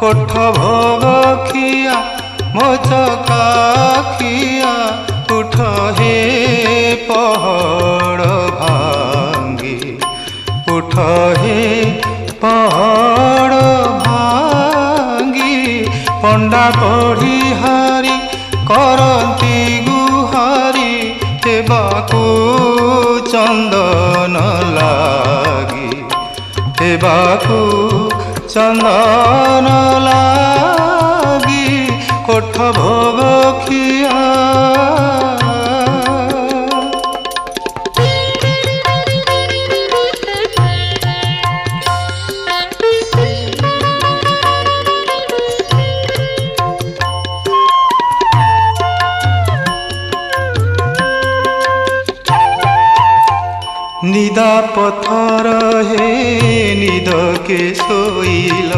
कोठ भोग खिया मोचका खिया उठ हे पहाड़ भांगी उठ हे पहाड़ भांगी पंडा पढ़ी हारी करती गुहारी हेबाकू चंदन लागी हेबाकू चंदन लागी कोठ भोग खिया निदा पथर हे निद के सोइल